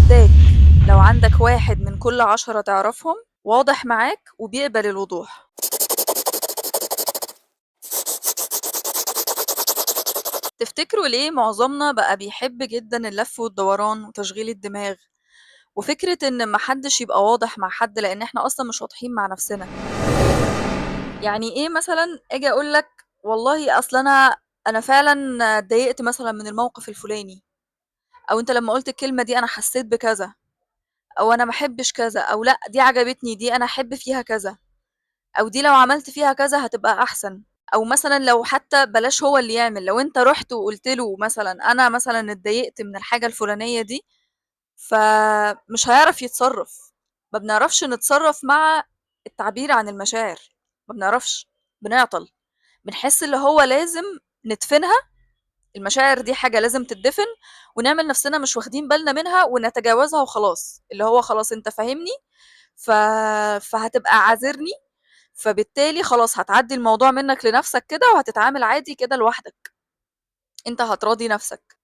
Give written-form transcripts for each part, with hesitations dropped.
أتحداك لو عندك واحد من كل 10 تعرفهم واضح معاك وبيقبل الوضوح. تفتكروا ليه معظمنا بقى بيحب جدًا اللف والدوران وتشغيل الدماغ، وفكرة إن ما حدش يبقى واضح مع حد لإن إحنا أصلًا مش واضحين مع نفسنا؟ يعني إيه مثلًا آجي أقول لك والله أصل أنا فعلًا اتضايقت مثلًا من الموقف الفلاني، أو أنت لمّا قُلت الكلمة دي أنا حسيت بكذا، أو أنا ما أحبش كذا، أو لأ دي عجبتني، دي أنا أحب فيها كذا. أو دي لو عملت فيها كذا هتبقى أحسن، أو مثلًا لو حتى بلاش هو اللي يعمل، لو أنت رُحت وقُلت له مثلًا أنا مثلًا اتضايقت من الحاجة الفلانية دي، فمش هيعرف يتصرّف، ما بنعرفش نتصرّف مع التعبير عن المشاعر، ما بنعرفش، بنعطل، بنحس اللي هو لازم ندفنها، المشاعر دي حاجة لازم تتدفن، ونعمل نَفْسنا مش واخدين بالنا منها ونتجاوزها وخلاص، اللي هو خلاص أنت فاهمني، ف فهتبقى عاذرني فبالتالي خلاص هتعدّي الموضوع منّك لنَفْسك كده وهتتعامل عادي كده لوحدك، أنت هتراضي نَفْسك.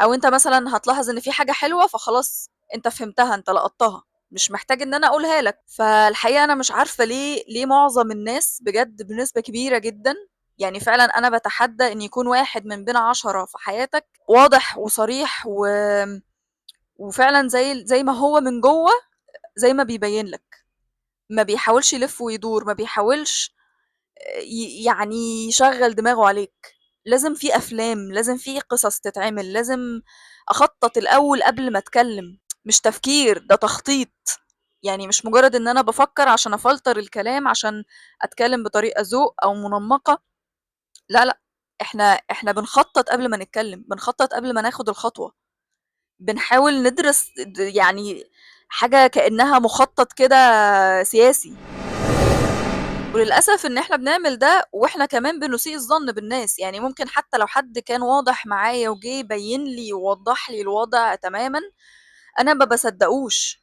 أو أنت مثلًا هتلاحظ إن في حاجة حلوة فخلاص أنت فهمتها، أنت لقطتها، مش محتاج إن أنا أقولها لك. فالحقيقة أنا مش عارفة ليه معظم الناس بجد بنسبة كبيرة جدًا، يعني فعلًا أنا باتحدّى إن يكون واحد من بين 10 في حياتك واضح وصريح وفعلًا زي ما هو من جوّه زي ما بيبيّن لك، ما بيحاولش يلِف ويدور، ما بيحاولش يعني يشغّل دماغه عليك، لازم في أفلام، لازم في قصص تتعمل، لازم أخطّط الأول قبل ما أتكلّم، مش تفكير ده تخطيط، يعني مش مجرّد إن أنا بافكّر عشان أفلتر الكلام عشان أتكلّم بطريقة ذوق أو منمّقة، لا، لأ، إحنا بنخطّط قبل ما نتكلّم، بنخطّط قبل ما ناخد الخطوة، بنحاول ندرس يعني حاجة كإنّها مخطط كده سياسي. وللأسف إن إحنا بنعمل ده وإحنا كمان بنسيء الظن بالناس، يعني ممكن حتى لو حد كان واضح معايا وجه يبين لي ووضح لي الوضع تمامًا، أنا ما باصدقوش،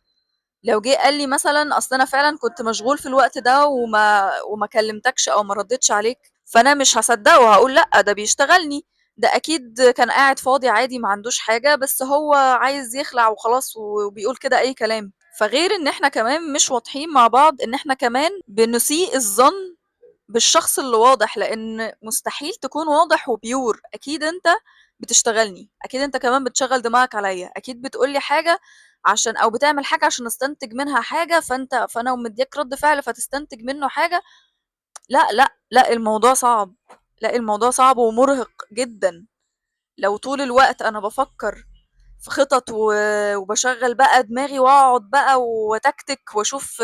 لو جه قال لي مثلًا أصل أنا فعلًا كنت مشغول في الوقت ده وما كلمتكش أو ما رديتش عليك، فأنا مش هاصدقه وهاقول لأ ده بيشتغلني، ده أكيد كان قاعد فاضي عادي ما عندوش حاجة بس هو عايز يخلع وخلاص وبيقول كده أي كلام. فغير إن إحنا كمان مش واضحين مع بعض، إن إحنا كمان بنسيء الظن بالشخص اللي واضح، لإن مستحيل تكون واضح وpure أكيد أنت بتشتغلني، أكيد أنت كمان بتشغّل دماغك عليَّ، أكيد بتقول لي حاجة عشان أو بتعمل حاجة عشان أستنتج منها حاجة، فأنا أقوم مدّياك رَد فعل فتستنتج منه حاجة، لأ، لأ، لأ، الموضوع صعب، لأ، الموضوع صعب ومُرهق جدًا، لو طول الوقت أنا بافكّر في خطط وباشغّل بقى دماغي وأقعد بقى وأتكتك وأشوف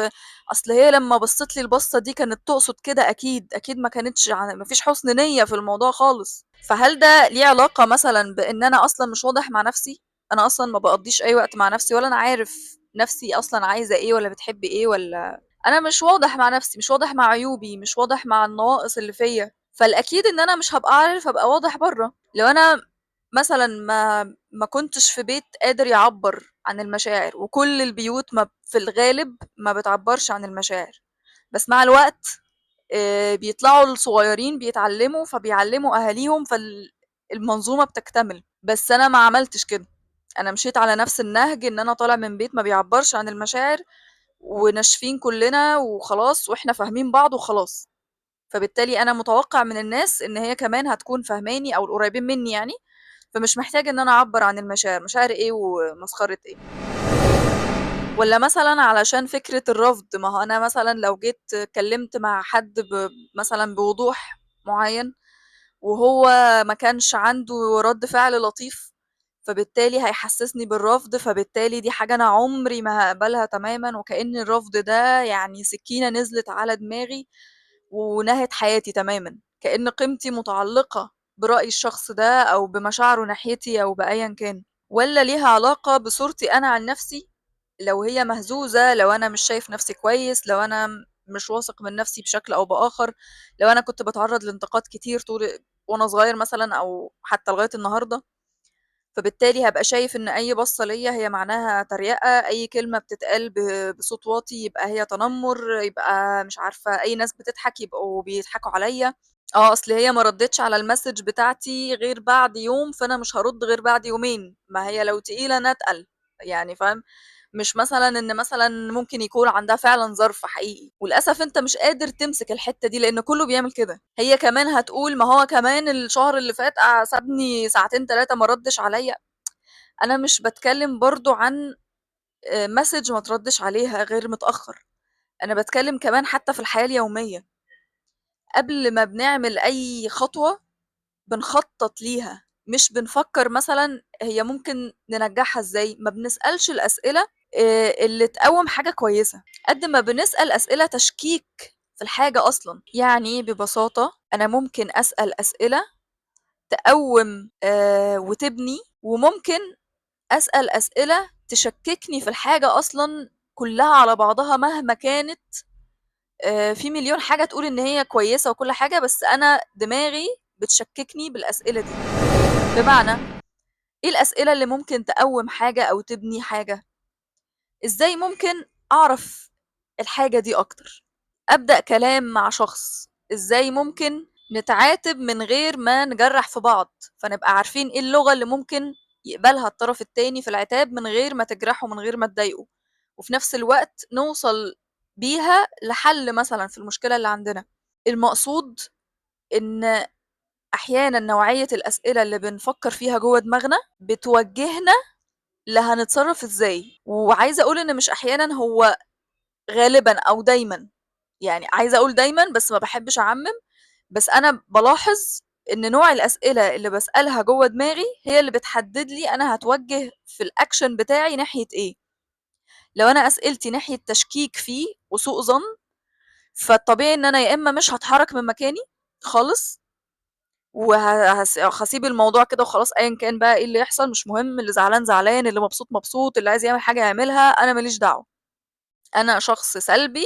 أصل هي لمّا بصّت لي البصّة دي كانت تقصد كده أكيد، أكيد ما كانتش ما فيش حُسن نيّة في الموضوع خالص. فهل ده ليه علاقة مثلًا بإن أنا أصلًا مش واضح مع نَفْسي؟ أنا أصلًا ما باقضّيش أي وقت مع نَفْسي ولا أنا عارف نَفْسي أصلًا عايزة إيه والّا بتحب إيه والّا أنا مش واضح مع نَفْسي، مش واضح مع عيوبي، مش واضح مع النواقص اللي فيّا، فالأكيد إن أنا مش هابقى عارف أبقى واضح برّه. لو أنا مثلًا ما كنتش في بيت قادر يعبّر عن المشاعر، وكل البيوت ما في الغالب ما بتعبّرش عن المشاعر، بس مع الوقت بيطلعوا الصغيّرين بيتعلّموا، فبيعلّموا أهاليهم المنظومة بتكتمل، بس أنا ما عملتش كده، أنا مشيت على نفس النهج إن أنا طالع من بيت ما بيعبّرش عن المشاعر، وناشفين كلّنا وخلاص وإحنا فاهمين بعض وخلاص، فبالتالي أنا متوقّع من الناس إن هي كمان هتكون فاهماني أو القريبين منّي يعني، فمش محتاج إن أنا أعبّر عن المشاعر، مشاعر إيه ومسخرة إيه. والّا مثلًا علشان فكرة الرفض، ما هو أنا مثلًا لو جيت اتكلمت مع حد مثلًا بوضوح معيّن، وهو ما كانش عنده رَد فعل لطيف، فبالتالي هيحسسني بالرفض، فبالتالي دي حاجة أنا عمري ما هاقبلها تمامًا، وكأن الرفض ده يعني سكينة نزلت على دماغي ونهت حياتي تمامًا، كأن قيمتي متعلقة برأي الشخص ده أو بمشاعره ناحيتي أو بأيًا كان. والّا ليها علاقة بصورتي أنا عن نفسي، لو هي مهزوزة، لو أنا مش شايف نفسي كويس، لو أنا مش واثق من نفسي بشكل أو بآخر، لو أنا كنت باتعرّض لانتقاد كتير وأنا صغير مثلًا أو حتى لغاية النهارده، فبالتالي هابقى شايف إن أي بَصّة ليّا هي معناها تريقة، أي كلمة بتتقال بصوت واطي يبقى هي تنمُّر، يبقى مش عارفة أي ناس بتضحك يبقوا بيضحكوا عليّا. أصل هي ما ردِّتش على الmessage بتاعتي غير بعد يوم، فأنا مش هارُد غير بعد يومين، ما هي لو تقيلة أنا أتقل. يعني فاهم؟ مش مثلًا إن مثلًا ممكن يكون عندها فعلًا ظرف حقيقي، وللأسف أنت مش قادر تمسك الحتّة دي، لإن كلّه بيعمل كده. هي كمان هتقول ما هو كمان الشهر اللي فات سابني ساعتين 3 ما ردّش عليَّ. أنا مش باتكلّم برضه عن message ما تردّش عليها غير متأخّر، أنا باتكلّم كمان حتى في الحياة اليومية، قبل ما بنعمل أي خطوة بنخطط ليها، مش بنفكر مثلًا هي ممكن ننجّحها إزاي، ما بنسألش الأسئلة اللي تقوّم حاجة كويسة، قد ما بنسأل أسئلة تشكيك في الحاجة أصلًا. يعني ببساطة أنا ممكن أسأل أسئلة تقوّم وتبني، وممكن أسأل أسئلة تشككني في الحاجة أصلًا كلّها على بعضها مهما كانت. في مليون حاجة تقول إن هي كويسة وكل حاجة، بس أنا دماغي بتشككني بالأسئلة دي. بمعنى إيه الأسئلة اللي ممكن تقوّم حاجة أو تبني حاجة؟ إزاي ممكن أعرف الحاجة دي أكتر؟ أبدأ كلام مع شخص، إزاي ممكن نتعاتب من غير ما نجرّح في بعض، فنبقى عارفين إيه اللغة اللي ممكن يقبلها الطرف التاني في العتاب من غير ما تجرحه، من غير ما تضايقه، وفي نفس الوقت نوصل بيها لحل مثلًا في المشكلة اللي عندنا. المقصود إن أحيانًا نوعية الأسئلة اللي بنفكّر فيها جوّه دماغنا بتوجّهنا لهنتصرّف إزاي، وعايزة أقول إن مش أحيانًا، هو غالبًا أو دايمًا، يعني عايزة أقول دايمًا بس ما باحبش أعمّم، بس أنا بالاحظ إن نوع الأسئلة اللي باسألها جوّه دماغي هي اللي بتحدد لي أنا هاتوجه في الأكشن بتاعي ناحية إيه. لو أنا أسئلتي ناحية تشكيك فيه وسوء ظن، فالطبيعي إن أنا يا إما مش هاتحرك من مكاني خالص، هاسيب الموضوع كده وخلاص أيًا كان بقى إيه اللي يحصل مش مهم، اللي زعلان زعلان، اللي مبسوط مبسوط، اللي عايز يعمل حاجة يعملها، أنا ما ليش دعوة. أنا شخص سلبي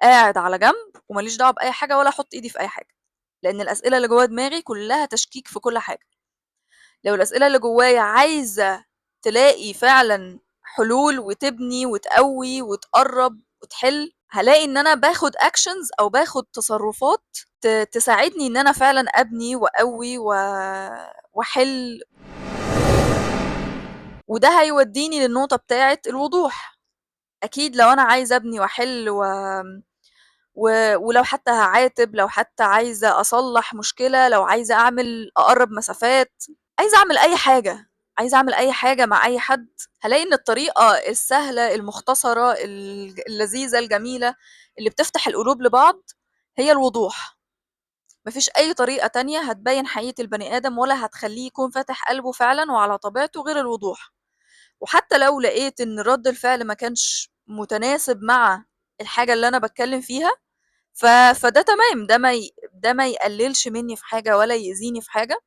قاعد على جنب وما ليش دعوة بأي حاجة ولا أحط إيدي في أي حاجة، لإن الأسئلة اللي جوّه دماغي كلّها تشكيك في كل حاجة. لو الأسئلة اللي جوايا عايزة تلاقي فعلًا حلول وتبني وتقوّي وتقرّب وتحل، هالاقي إن أنا باخد actions أو باخد تصرفات تساعدني إن أنا فعلًا أبني وأقوّي وأحل. وده هيوديني للنقطة بتاعة الوضوح. أكيد لو أنا عايزة أبني وأحل ولو حتى هاعاتب، لو حتى عايزة أصلّح مشكلة، لو عايزة أقرّب مسافات، عايزة أعمل أي حاجة، عايزة أعمل أي حاجة مع أي حد، هالاقي إن الطريقة السهلة المختصرة اللذيذة الجميلة اللي بتفتح القلوب لبعض هي الوضوح. ما فيش أي طريقة تانية هتبيّن حقيقة البني آدم ولا هتخلّيه يكون فاتح قلبه فعلًا وعلى طبيعته غير الوضوح. وحتى لو لقيت إن رَد الفعل ما كانش متناسب مع الحاجة اللي أنا باتكلّم فيها، فده تمام، ده ما يقلّلش منّي في حاجة ولا يأذيني في حاجة،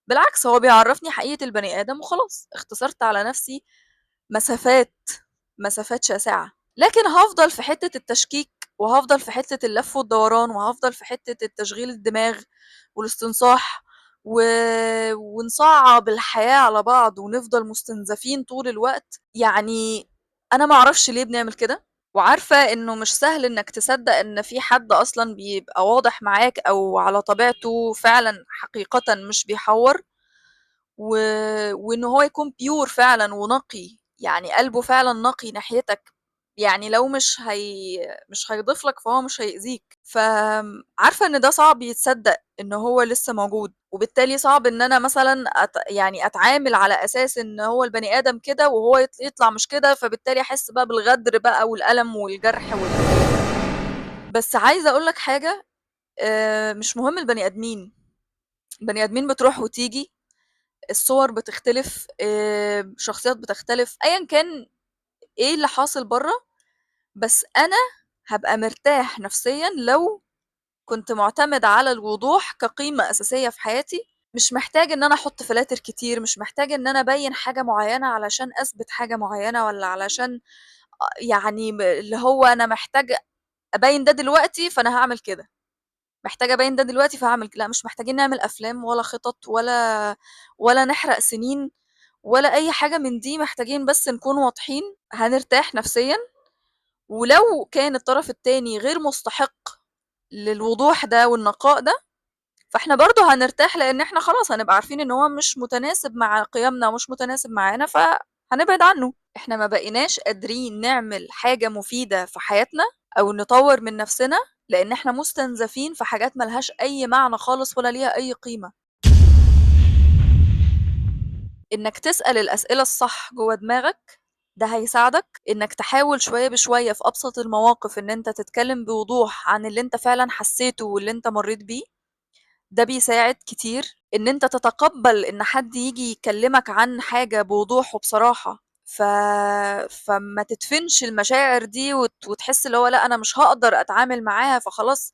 بالعكس هو بيعرّفني حقيقة البني آدم وخلاص، اختصرت على نَفْسي مسافات، مسافات شاسعة. لكن هافضل في حتّة التشكيك وهافضل في حتّة اللَف والدوران وهافضل في حتّة التشغيل الدماغ والاستنصاح و ونصعّب الحياة على بعض ونفضل مستنزفين طول الوقت، يعني أنا ما أعرفش ليه بنعمل كده، وعارفة إنه مش سهل إنك تصدّق إن في حد أصلًا بيبقى واضح معاك أو على طبيعته فعلًا حقيقةً مش بيحوّر، و وإن هو يكون pure فعلًا ونقي، يعني قلبه فعلًا نقي ناحيتك، يعني لو مش هيضيف لك فهو مش هيأذيك. عارفة إن ده صعب يتصدّق إن هو لسه موجود، وبالتالي صعب إن أنا مثلًا يعني أتعامل على أساس إن هو البني آدم كده وهو يطلع مش كده، فبالتالي أحس بقى بالغدر بقى والألم والجرح بس عايزة أقول لك حاجة، مش مهم البني آدمين، البني آدمين بتروح وتيجي، الصور بتختلف، شخصيات بتختلف، أيًا كان إيه اللي حاصل برّه، بس أنا هابقى مرتاح نفسيًا لو كنت مُعتمد على الوضوح كقيمة أساسية في حياتي، مش محتاج إن أنا أحُط فلاتر كتير، مش محتاج إن أنا أبيّن حاجة معيّنة علشان أثبت حاجة معيّنة والّا علشان يعني اللي هو أنا محتاج أبيّن ده دلوقتي فأنا هاعمل كده، محتاجة أبيّن ده دلوقتي فهاعمل لأ، مش محتاجين نعمل أفلام ولا خطط ولا نحرق سنين ولا أي حاجة من دي، محتاجين بس نكون واضحين، هنرتاح نفسيًا، ولو كان الطرف التاني غير مستحق للوضوح ده والنقاء ده، فإحنا برضه هنرتاح لإن إحنا خلاص هنبقى عارفين إن هو مش متناسب مع قيمنا ومش متناسب معانا، فهنرتاح. هنبعد عنه. إحنا ما بقيناش قادرين نعمل حاجة مفيدة في حياتنا أو نطوّر من نفسنا، لإن إحنا مستنزفين في حاجات ما لهاش أي معنى خالص ولا ليها أي قيمة. إنك تسأل الأسئلة الصح جوّه دماغك، ده هيساعدك إنك تحاول شوية بشوية في أبسط المواقف إن أنت تتكلم بوضوح عن اللي أنت فعلًا حسيته واللي أنت مرّيت بيه. ده بيساعد كتير إن أنت تتقبّل إن حد ييجي يكلّمك عن حاجة بوضوح وبصراحة، فما تدفنش المشاعر دي وتحس اللي هو لأ أنا مش هاقدر أتعامل معاها، فخلاص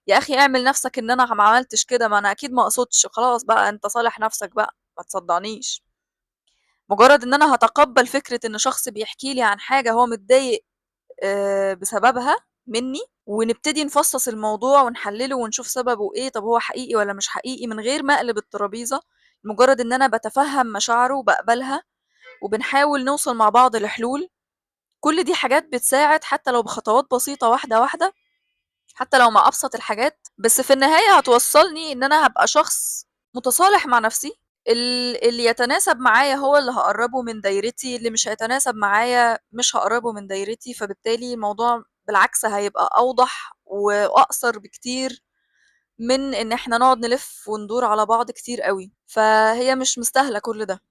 يا أخي اعمل نَفْسك إن أنا ما عملتش كده، ما أنا أكيد ما أقصدش، خلاص بقى أنت صالح نَفْسك بقى، ما تصدّعنيش. مجرّد إن أنا هاتقبّل فكرة إن شخص بيحكي لي عن حاجة هو متضايق بسببها منّي، ونبتدي نفصّص الموضوع ونحلّله ونشوف سببه إيه، طب هو حقيقي والّا مش حقيقي، من غير ما أقلب الترابيزة، لمجرّد إن أنا باتفهّم مشاعره وباقبلها، وبنحاول نوصل مع بعض لحلول. كل دي حاجات بتساعد حتى لو بخطوات بسيطة واحدة، واحدة، حتى لو مع أبسط الحاجات، بس في النهاية هتوصّلني إن أنا هابقى شخص متصالح مع نفسي. اللي يتناسب معايا هو اللي هاقرّبه من دايرتي، اللي مش هيتناسب معايا مش هاقرّبه من دايرتي، فبالتالي الموضوع بالعكس هيبقى أوضح وأقصر بكتير من إن إحنا نقعد نلِف وندور على بعض كتير أوي، فهي مش مستاهلة كل ده.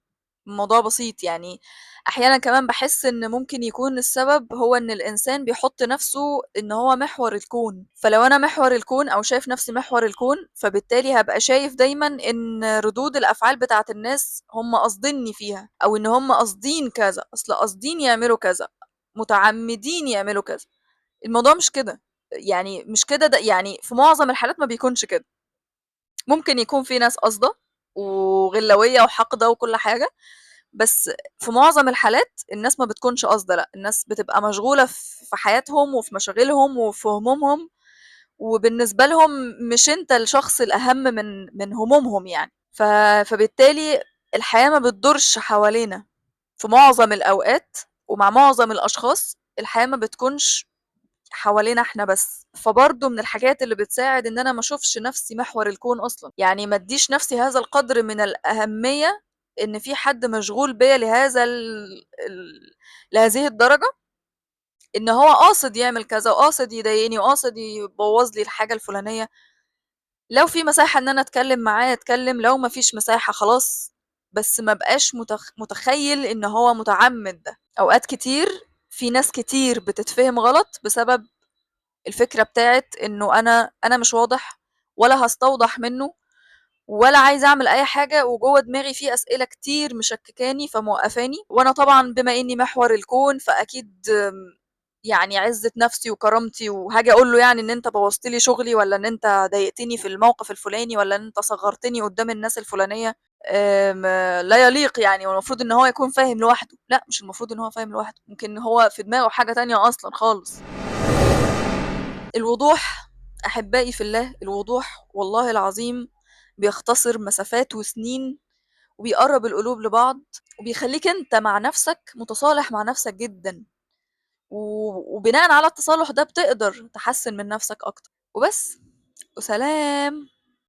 الموضوع بسيط يعني. أحيانًا كمان باحس إن ممكن يكون السبب هو إن الإنسان بيحُط نَفْسه إن هو محور الكون، فلو أنا محور الكون أو شايف نَفْسي محور الكون، فبالتالي هابقى شايف دايمًا إن ردود الأفعال بتاعة الناس هم قاصدينّي فيها، أو إن هم قاصدين كذا، أصل قاصدين يعملوا كذا، متعمدين يعملوا كذا. الموضوع مش كده، يعني مش كده يعني في معظم الحالات ما بيكونش كده. ممكن يكون في ناس قاصدة وغلّاوية وحاقدة وكل حاجة، بس في معظم الحالات الناس ما بتكونش قاصدة لأ، الناس بتبقى مشغولة في حياتهم وفي مشاغلهم وفي همومهم، وبالنسبة لهم مش أنت الشخص الأهم من همومهم يعني. فبالتالي الحياة ما بتدورش حوالينا في معظم الأوقات، ومع معظم الأشخاص الحياة ما بتكونش حوالينا إحنا بس. فبرضه من الحاجات اللي بتساعد إن أنا ما أشوفش نفسي محور الكون أصلًا، يعني ما أدّيش نفسي هذا القدر من الأهمية إن في حد مشغول بيّا لهذا لهذه الدرجة، إن هو قاصد يعمل كذا وقاصد يضايقني وقاصد يبوّظ لي الحاجة الفلانية. لو في مساحة إن أنا أتكلّم معاه أتكلّم، لو ما فيش مساحة خلاص، بس ما ابقاش متخيّل إن هو متعمِّد ده. أوقات كتير في ناس كتير بتتفهم غلط بسبب الفكرة بتاعة إنه أنا مش واضح ولا هاستوضح منّه ولا عايزة أعمل أي حاجة، وجوّه دماغي في أسئلة كتير مشكّكاني فموقّفاني، وأنا طبعًا بما إنّي محور الكون فأكيد يعني عزّة نَفْسي وكرامتي، وهاجي أقول له يعني إن أنت بوّظت لي شغلي والّا إن أنت ضايقتني في الموقف الفلاني والّا إن أنت صغّرتني قدّام الناس الفلانية. آمم لا يليق يعني، والمفروض إن هو يكون فاهم لوحده. لأ، مش المفروض إن هو فاهم لوحده، ممكن هو في دماغه حاجة تانية أصلًا خالص. الوضوح أحبائي في الله، الوضوح والله العظيم بيختصر مسافات وسنين، وبيقرّب القلوب لبعض، وبيخلّيك أنت مع نَفْسك متصالح مع نَفْسك جدًا، وبناءً على التصالح ده بتقدر تحسّن من نَفْسك أكتر، وبس، وسلام.